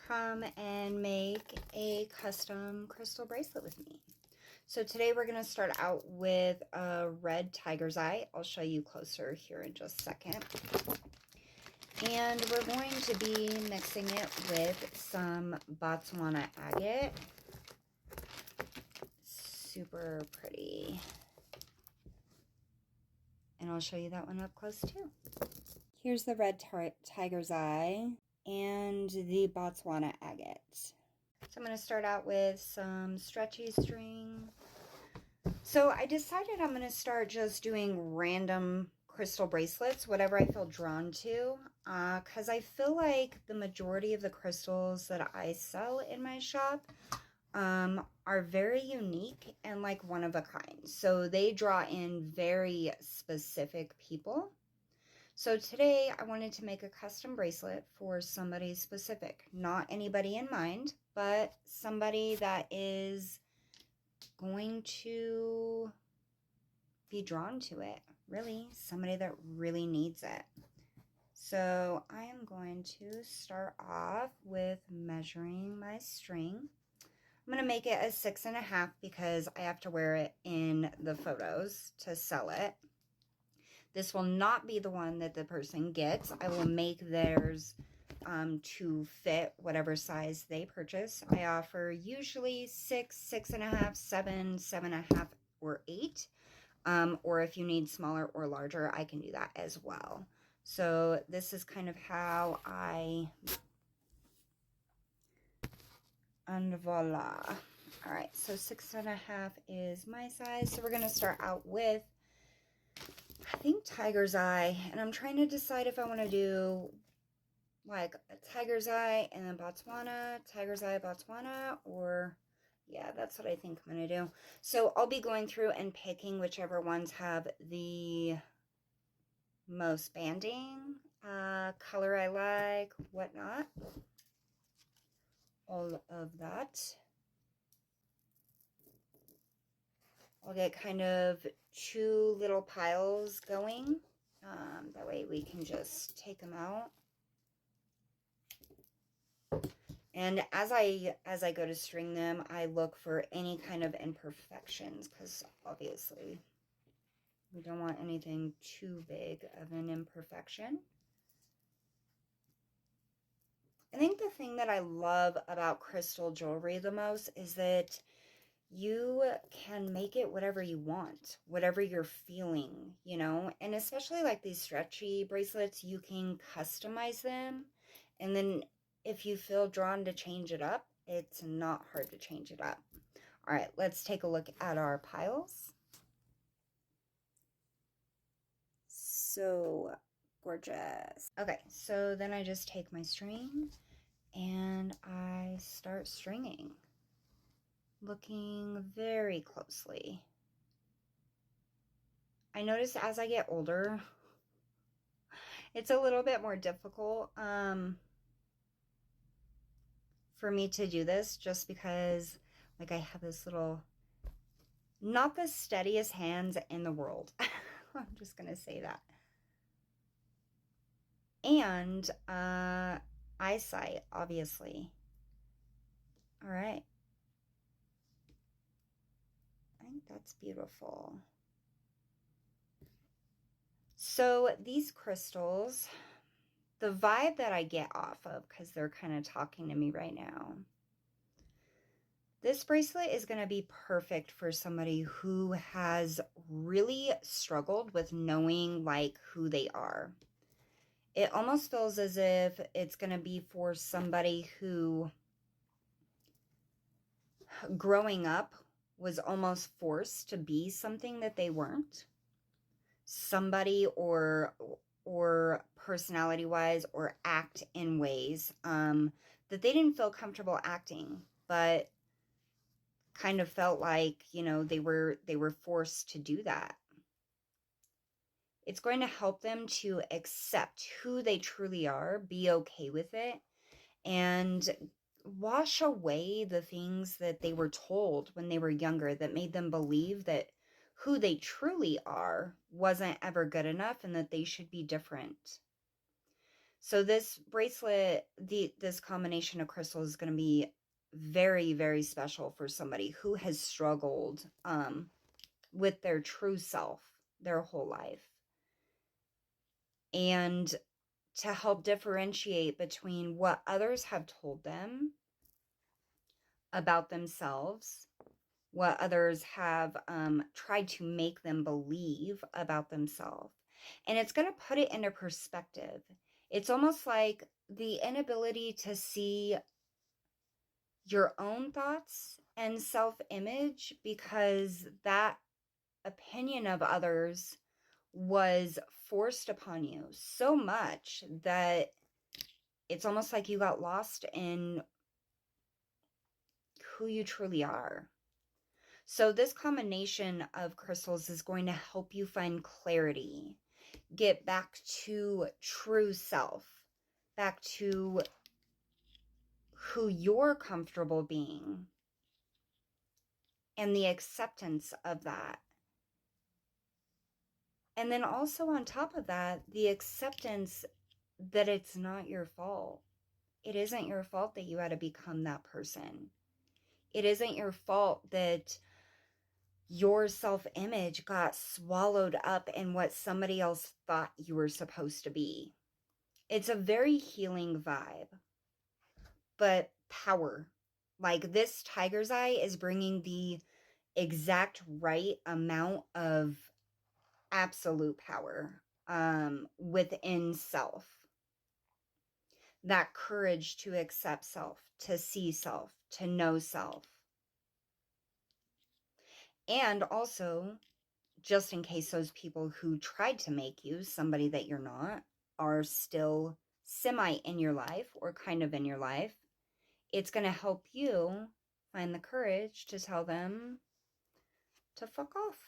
come and make a custom crystal bracelet with me. So today we're going to start out with a red tiger's eye. I'll show you closer here in just a second. And we're going to be mixing it with some Botswana agate. Super pretty. And I'll show you that one up close too. Here's the red tiger's eye and the Botswana agate. So I'm going to start out with some stretchy string. So I decided I'm going to start just doing random crystal bracelets, whatever I feel drawn to, because I feel like the majority of the crystals that I sell in my shop are very unique and like one of a kind. So they draw in very specific people. So today I wanted to make a custom bracelet for somebody specific, not anybody in mind, but somebody that is going to be drawn to it. Really, somebody that really needs it. So I am going to start off with measuring my string. I'm going to make it a 6.5 because I have to wear it in the photos to sell it. This will not be the one that the person gets. I will make theirs to fit whatever size they purchase. I offer usually 6, 6.5, 7, 7.5, or 8. Or if you need smaller or larger, I can do that as well. So this is kind of how and voila. All right, so 6.5 is my size. So we're going to start out with, I think, tiger's eye. And I'm trying to decide if I want to do like a tiger's eye and then Botswana, tiger's eye, Botswana, or yeah, that's what I think I'm going to do. So I'll be going through and picking whichever ones have the most banding, color I like, whatnot. All of that. I'll get kind of 2 little piles going. That way we can just take them out. And as I go to string them, I look for any kind of imperfections because obviously we don't want anything too big of an imperfection. I think the thing that I love about crystal jewelry the most is that you can make it whatever you want, whatever you're feeling, you know, and especially like these stretchy bracelets, you can customize them. And then if you feel drawn to change it up, it's not hard to change it up. All right, let's take a look at our piles. So gorgeous. Okay, so then I just take my string and I start stringing, looking very closely. I notice as I get older, it's a little bit more difficult for me to do this just because like I have this little, not the steadiest hands in the world. I'm just going to say that. And eyesight, obviously. All right. I think that's beautiful. So these crystals, the vibe that I get off of, because they're kind of talking to me right now, this bracelet is going to be perfect for somebody who has really struggled with knowing like who they are. It almost feels as if it's going to be for somebody who growing up was almost forced to be something that they weren't. Somebody or personality wise or act in ways that they didn't feel comfortable acting, but kind of felt like, you know, they were forced to do that. It's going to help them to accept who they truly are, be okay with it, and wash away the things that they were told when they were younger that made them believe that who they truly are wasn't ever good enough and that they should be different. So this bracelet, this combination of crystals is going to be very, very special for somebody who has struggled with their true self their whole life. And to help differentiate between what others have told them about themselves, what others have tried to make them believe about themselves. And it's going to put it into perspective. It's almost like the inability to see your own thoughts and self-image because that opinion of others was forced upon you so much that it's almost like you got lost in who you truly are. So this combination of crystals is going to help you find clarity, get back to true self, back to who you're comfortable being, and the acceptance of that. And then also on top of that, the acceptance that it's not your fault. It isn't your fault that you had to become that person. It isn't your fault that your self-image got swallowed up in what somebody else thought you were supposed to be. It's a very healing vibe, but power. Like this tiger's eye is bringing the exact right amount of absolute power within self. That courage to accept self, to see self, to know self. And also, just in case those people who tried to make you somebody that you're not are still semi in your life or kind of in your life, it's going to help you find the courage to tell them to fuck off.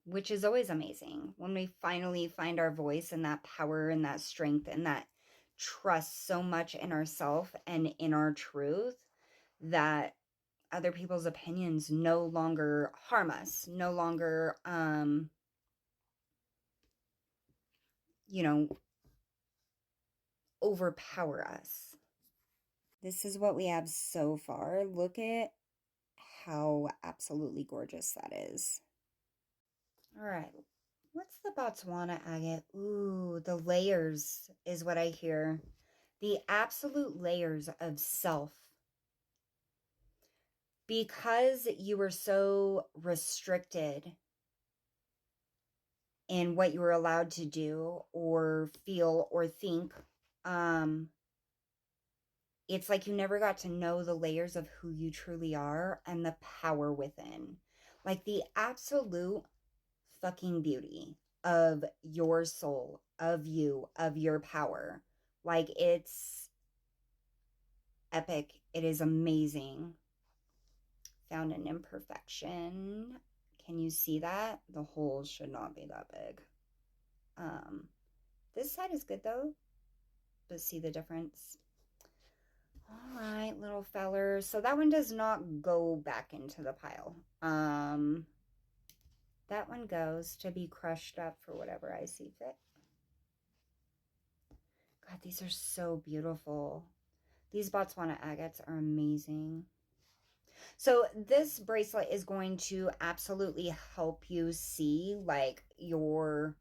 Which is always amazing when we finally find our voice and that power and that strength and that trust so much in ourselves and in our truth that other people's opinions no longer harm us, no longer, overpower us. This is what we have so far. Look at how absolutely gorgeous that is. All right. What's the Botswana agate? Ooh, the layers is what I hear. The absolute layers of self. Because you were so restricted in what you were allowed to do or feel or think, it's like you never got to know the layers of who you truly are and the power within. Like the absolute fucking beauty of your soul, of you, of your power. Like it's epic. It is amazing. Found an imperfection. Can you see that? The holes should not be that big. This side is good though, but see the difference? All right, little feller. So that one does not go back into the pile. That one goes to be crushed up for whatever I see fit. God, these are so beautiful. These Botswana agates are amazing. So this bracelet is going to absolutely help you see like your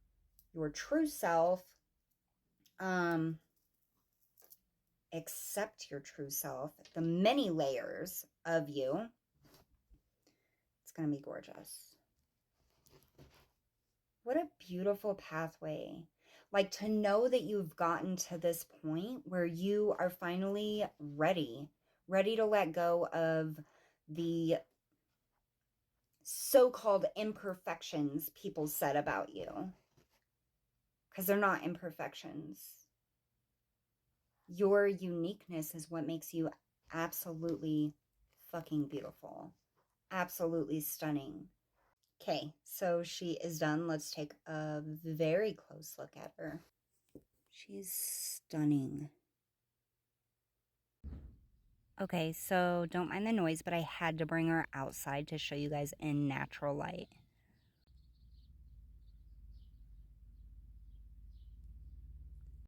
true self, accept your true self, the many layers of you. It's going to be gorgeous. What a beautiful pathway. Like to know that you've gotten to this point where you are finally ready to let go of the so-called imperfections people said about you. Because they're not imperfections. Your uniqueness is what makes you absolutely fucking beautiful. Absolutely stunning. Okay, so she is done. Let's take a very close look at her. She's stunning. Okay, so don't mind the noise, but I had to bring her outside to show you guys in natural light.